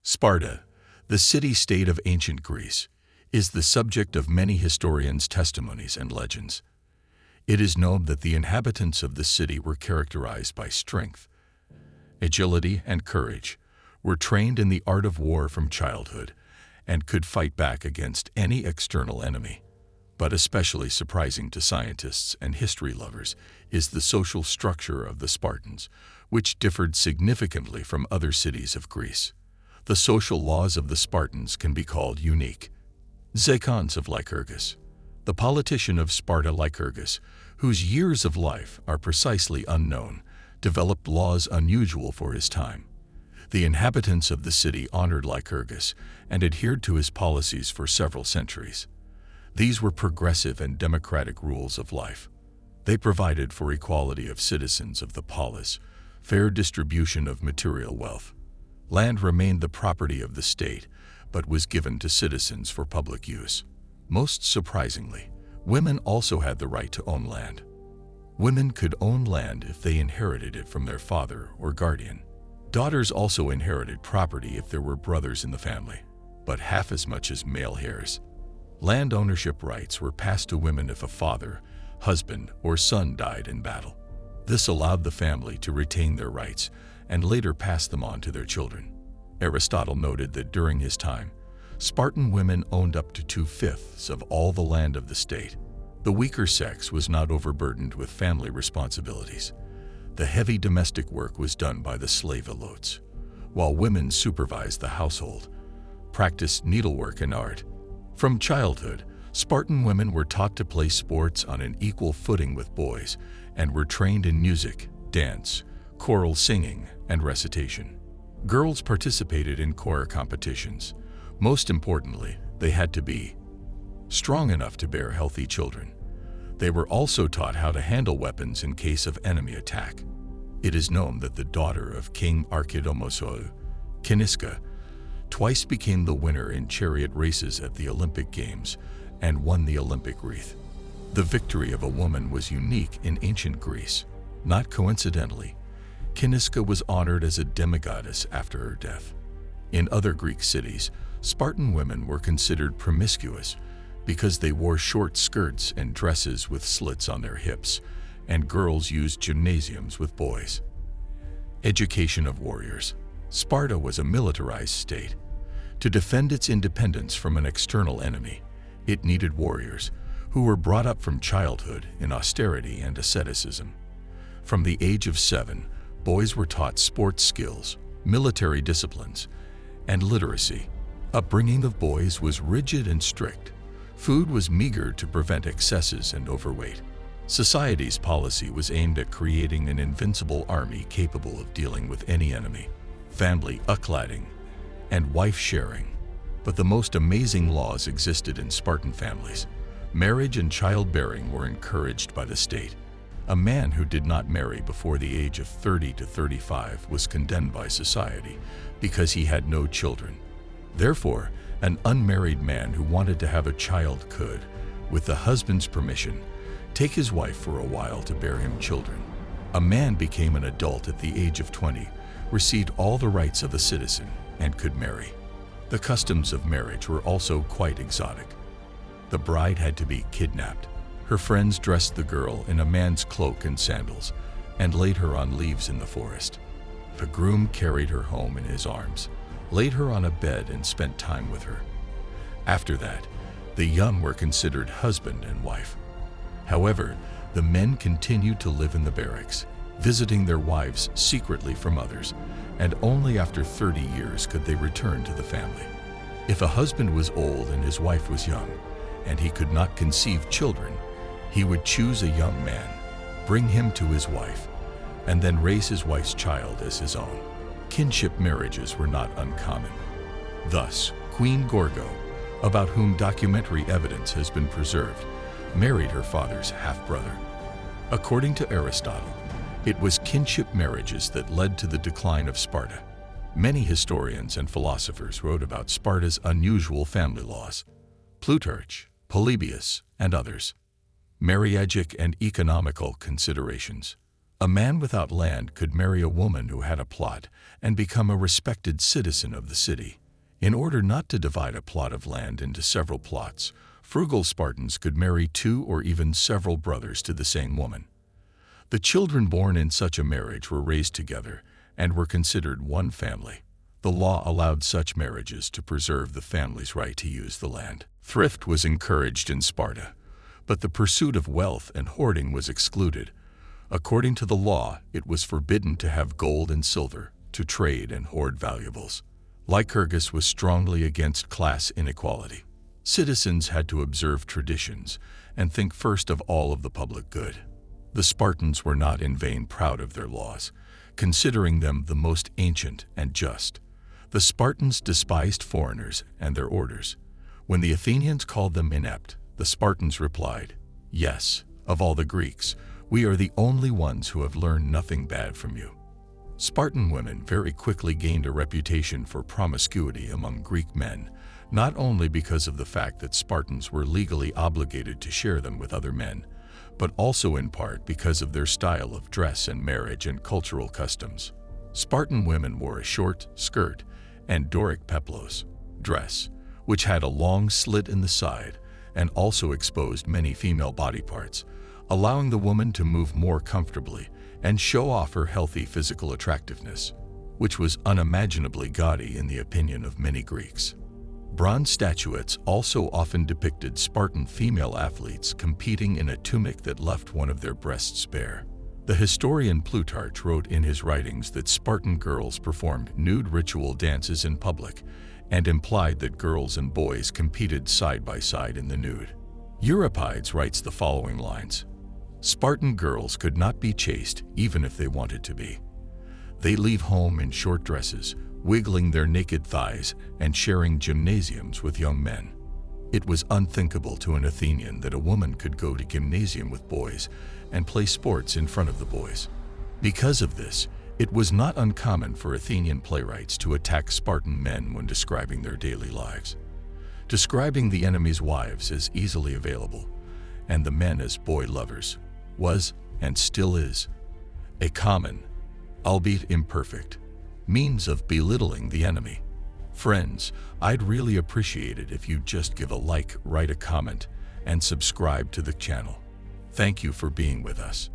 Sparta, the city-state of ancient Greece, is the subject of many historians' testimonies and legends. It is known that the inhabitants of the city were characterized by strength, agility, and courage, were trained in the art of war from childhood, and could fight back against any external enemy. But especially surprising to scientists and history lovers is the social structure of the Spartans, which differed significantly from other cities of Greece. The social laws of the Spartans can be called unique. Zacons of Lycurgus, the politician of Sparta Lycurgus, whose years of life are precisely unknown, developed laws unusual for his time. The inhabitants of the city honored Lycurgus and adhered to his policies for several centuries. These were progressive and democratic rules of life. They provided for equality of citizens of the polis, fair distribution of material wealth. Land remained the property of the state, but was given to citizens for public use. Most surprisingly, women also had the right to own land. Women could own land if they inherited it from their father or guardian. Daughters also inherited property if there were brothers in the family, but half as much as male heirs. Land ownership rights were passed to women if a father, husband, or son died in battle. This allowed the family to retain their rights and later pass them on to their children. Aristotle noted that during his time, Spartan women owned up to 2/5 of all the land of the state. The weaker sex was not overburdened with family responsibilities. The heavy domestic work was done by the slave elotes, while women supervised the household, practiced needlework and art. From childhood, Spartan women were taught to play sports on an equal footing with boys and were trained in music, dance, choral singing, and recitation. Girls participated in choir competitions. Most importantly, they had to be strong enough to bear healthy children. They were also taught how to handle weapons in case of enemy attack. It is known that the daughter of King Archidomosou, Kiniska, twice became the winner in chariot races at the Olympic Games and won the Olympic wreath. The victory of a woman was unique in ancient Greece. Not coincidentally, Kiniska was honored as a demigoddess after her death. In other Greek cities, Spartan women were considered promiscuous because they wore short skirts and dresses with slits on their hips, and girls used gymnasiums with boys. Education of warriors. Sparta was a militarized state. To defend its independence from an external enemy, it needed warriors who were brought up from childhood in austerity and asceticism. From the age of 7, boys were taught sports skills, military disciplines, and literacy. Upbringing of boys was rigid and strict. Food was meager to prevent excesses and overweight. Society's policy was aimed at creating an invincible army capable of dealing with any enemy. Family uckladding, and wife sharing. But the most amazing laws existed in Spartan families. Marriage and childbearing were encouraged by the state. A man who did not marry before the age of 30 to 35 was condemned by society because he had no children. Therefore, an unmarried man who wanted to have a child could, with the husband's permission, take his wife for a while to bear him children. A man became an adult at the age of 20, received all the rights of a citizen, and could marry. The customs of marriage were also quite exotic. The bride had to be kidnapped. Her friends dressed the girl in a man's cloak and sandals and laid her on leaves in the forest. The groom carried her home in his arms, laid her on a bed, and spent time with her. After that, the young were considered husband and wife. However, the men continued to live in the barracks, visiting their wives secretly from others, and only after 30 years could they return to the family. If a husband was old and his wife was young, and he could not conceive children, he would choose a young man, bring him to his wife, and then raise his wife's child as his own. Kinship marriages were not uncommon. Thus, Queen Gorgo, about whom documentary evidence has been preserved, married her father's half-brother. According to Aristotle, it was kinship marriages that led to the decline of Sparta. Many historians and philosophers wrote about Sparta's unusual family laws. Plutarch, Polybius, and others. Marriagic and economical considerations. A man without land could marry a woman who had a plot and become a respected citizen of the city. In order not to divide a plot of land into several plots, frugal Spartans could marry 2 or even several brothers to the same woman. The children born in such a marriage were raised together and were considered one family. The law allowed such marriages to preserve the family's right to use the land. Thrift was encouraged in Sparta, but the pursuit of wealth and hoarding was excluded. According to the law, it was forbidden to have gold and silver, to trade and hoard valuables. Lycurgus was strongly against class inequality. Citizens had to observe traditions and think first of all of the public good. The Spartans were not in vain proud of their laws, considering them the most ancient and just. The Spartans despised foreigners and their orders. When the Athenians called them inept, the Spartans replied, "Yes, of all the Greeks, we are the only ones who have learned nothing bad from you." Spartan women very quickly gained a reputation for promiscuity among Greek men, not only because of the fact that Spartans were legally obligated to share them with other men, but also in part because of their style of dress and marriage and cultural customs. Spartan women wore a short skirt and Doric peplos dress, which had a long slit in the side and also exposed many female body parts, allowing the woman to move more comfortably and show off her healthy physical attractiveness, which was unimaginably gaudy in the opinion of many Greeks. Bronze statuettes also often depicted Spartan female athletes competing in a tunic that left one of their breasts bare. The historian Plutarch wrote in his writings that Spartan girls performed nude ritual dances in public and implied that girls and boys competed side by side in the nude. Euripides writes the following lines: "Spartan girls could not be chaste even if they wanted to be. They leave home in short dresses, wiggling their naked thighs and sharing gymnasiums with young men." It was unthinkable to an Athenian that a woman could go to gymnasium with boys and play sports in front of the boys. Because of this, it was not uncommon for Athenian playwrights to attack Spartan men when describing their daily lives. Describing the enemy's wives as easily available and the men as boy lovers was, and still is, a common, albeit imperfect, means of belittling the enemy. Friends, I'd really appreciate it if you'd just give a like, write a comment, and subscribe to the channel. Thank you for being with us.